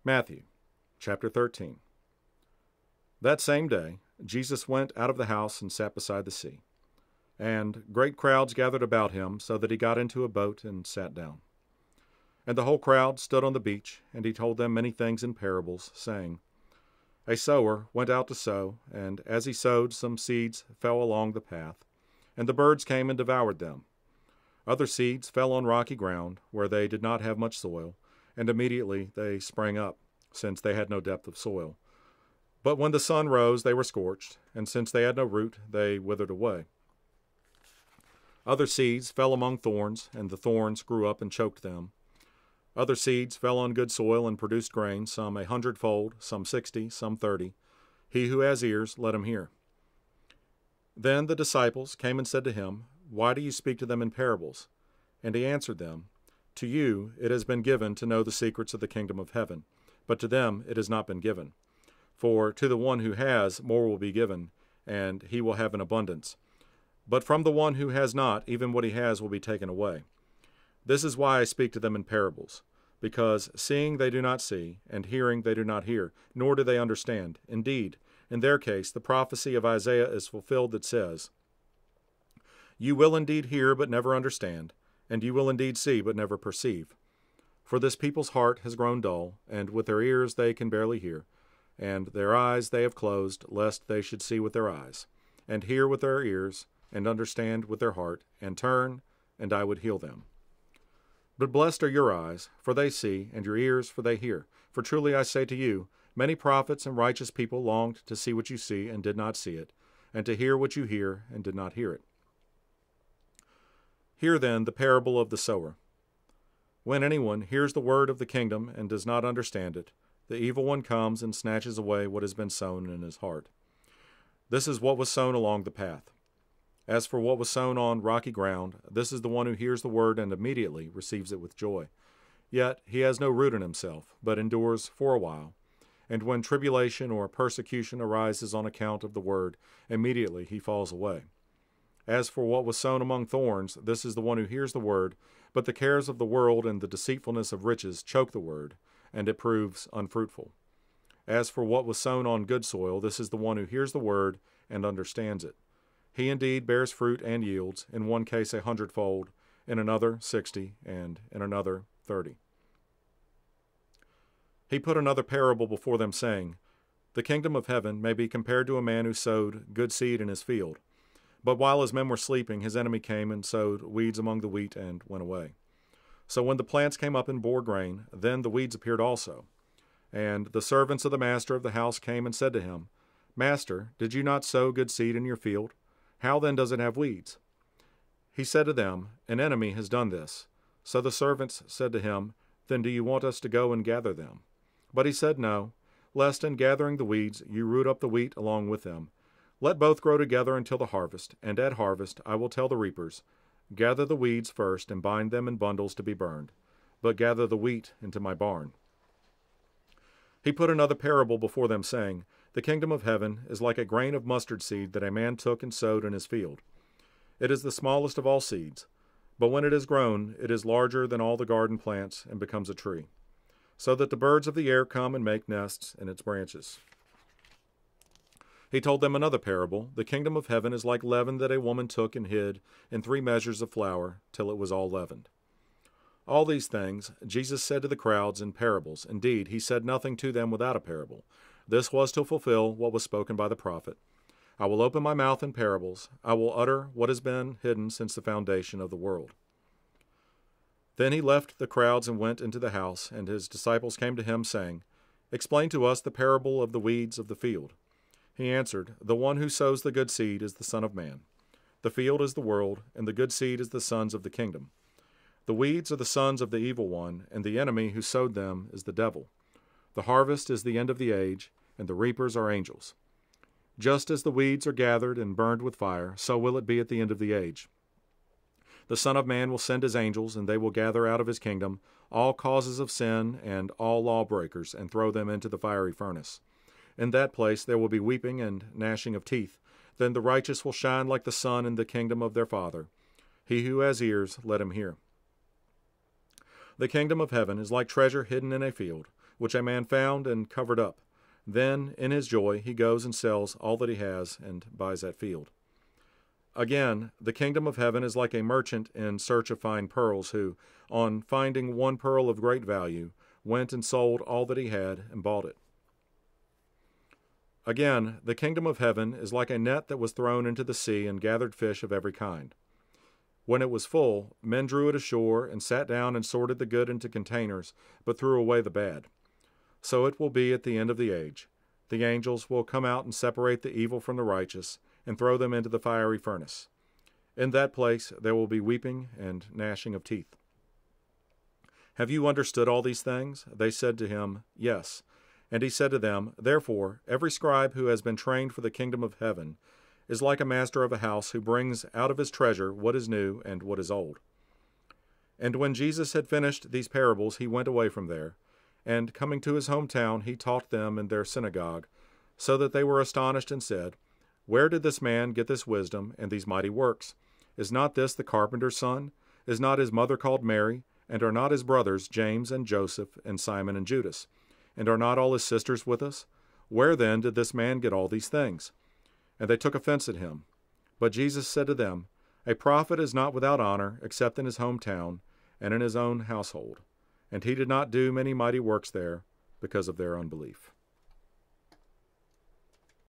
Matthew chapter 13. That same day, Jesus went out of the house and sat beside the sea. And great crowds gathered about him, so that he got into a boat and sat down. And the whole crowd stood on the beach, and he told them many things in parables, saying, A sower went out to sow, and as he sowed, some seeds fell along the path, and the birds came and devoured them. Other seeds fell on rocky ground, where they did not have much soil, and immediately they sprang up, since they had no depth of soil. But when the sun rose, they were scorched, and since they had no root, they withered away. Other seeds fell among thorns, and the thorns grew up and choked them. Other seeds fell on good soil and produced grain, some 100-fold, some 60, some 30. He who has ears, let him hear. Then the disciples came and said to him, Why do you speak to them in parables? And he answered them, To you it has been given to know the secrets of the kingdom of heaven, but to them it has not been given. For to the one who has, more will be given, and he will have an abundance. But from the one who has not, even what he has will be taken away. This is why I speak to them in parables, because seeing they do not see, and hearing they do not hear, nor do they understand. Indeed, in their case, the prophecy of Isaiah is fulfilled that says, You will indeed hear, but never understand, and you will indeed see, but never perceive. For this people's heart has grown dull, and with their ears they can barely hear, and their eyes they have closed, lest they should see with their eyes, and hear with their ears, and understand with their heart, and turn, and I would heal them. But blessed are your eyes, for they see, and your ears, for they hear. For truly I say to you, many prophets and righteous people longed to see what you see, and did not see it, and to hear what you hear, and did not hear it. Hear then the parable of the sower. When anyone hears the word of the kingdom and does not understand it, the evil one comes and snatches away what has been sown in his heart. This is what was sown along the path. As for what was sown on rocky ground, this is the one who hears the word and immediately receives it with joy. Yet he has no root in himself, but endures for a while. And when tribulation or persecution arises on account of the word, immediately he falls away. As for what was sown among thorns, this is the one who hears the word, but the cares of the world and the deceitfulness of riches choke the word, and it proves unfruitful. As for what was sown on good soil, this is the one who hears the word and understands it. He indeed bears fruit and yields, in one case 100-fold, in another 60, and in another 30. He put another parable before them, saying, The kingdom of heaven may be compared to a man who sowed good seed in his field. But while his men were sleeping, his enemy came and sowed weeds among the wheat and went away. So when the plants came up and bore grain, then the weeds appeared also. And the servants of the master of the house came and said to him, Master, did you not sow good seed in your field? How then does it have weeds? He said to them, An enemy has done this. So the servants said to him, Then do you want us to go and gather them? But he said, No, lest in gathering the weeds you root up the wheat along with them. Let both grow together until the harvest, and at harvest I will tell the reapers, Gather the weeds first and bind them in bundles to be burned, but gather the wheat into my barn. He put another parable before them, saying, The kingdom of heaven is like a grain of mustard seed that a man took and sowed in his field. It is the smallest of all seeds, but when it is grown, it is larger than all the garden plants and becomes a tree, so that the birds of the air come and make nests in its branches. He told them another parable. The kingdom of heaven is like leaven that a woman took and hid in 3 measures of flour till it was all leavened. All these things Jesus said to the crowds in parables. Indeed, he said nothing to them without a parable. This was to fulfill what was spoken by the prophet. I will open my mouth in parables. I will utter what has been hidden since the foundation of the world. Then he left the crowds and went into the house, and his disciples came to him, saying, Explain to us the parable of the weeds of the field. He answered, The one who sows the good seed is the Son of Man. The field is the world, and the good seed is the sons of the kingdom. The weeds are the sons of the evil one, and the enemy who sowed them is the devil. The harvest is the end of the age, and the reapers are angels. Just as the weeds are gathered and burned with fire, so will it be at the end of the age. The Son of Man will send his angels, and they will gather out of his kingdom all causes of sin and all lawbreakers, and throw them into the fiery furnace. In that place there will be weeping and gnashing of teeth. Then the righteous will shine like the sun in the kingdom of their Father. He who has ears, let him hear. The kingdom of heaven is like treasure hidden in a field, which a man found and covered up. Then, in his joy, he goes and sells all that he has and buys that field. Again, the kingdom of heaven is like a merchant in search of fine pearls who, on finding one pearl of great value, went and sold all that he had and bought it. Again, the kingdom of heaven is like a net that was thrown into the sea and gathered fish of every kind. When it was full, men drew it ashore and sat down and sorted the good into containers, but threw away the bad. So it will be at the end of the age. The angels will come out and separate the evil from the righteous and throw them into the fiery furnace. In that place there will be weeping and gnashing of teeth. Have you understood all these things? They said to him, Yes. And he said to them, Therefore, every scribe who has been trained for the kingdom of heaven is like a master of a house who brings out of his treasure what is new and what is old. And when Jesus had finished these parables, he went away from there. And coming to his hometown, he taught them in their synagogue, so that they were astonished and said, Where did this man get this wisdom and these mighty works? Is not this the carpenter's son? Is not his mother called Mary? And are not his brothers James and Joseph and Simon and Judas? And are not all his sisters with us? Where then did this man get all these things? And they took offense at him. But Jesus said to them, A prophet is not without honor, except in his hometown and in his own household. And he did not do many mighty works there because of their unbelief.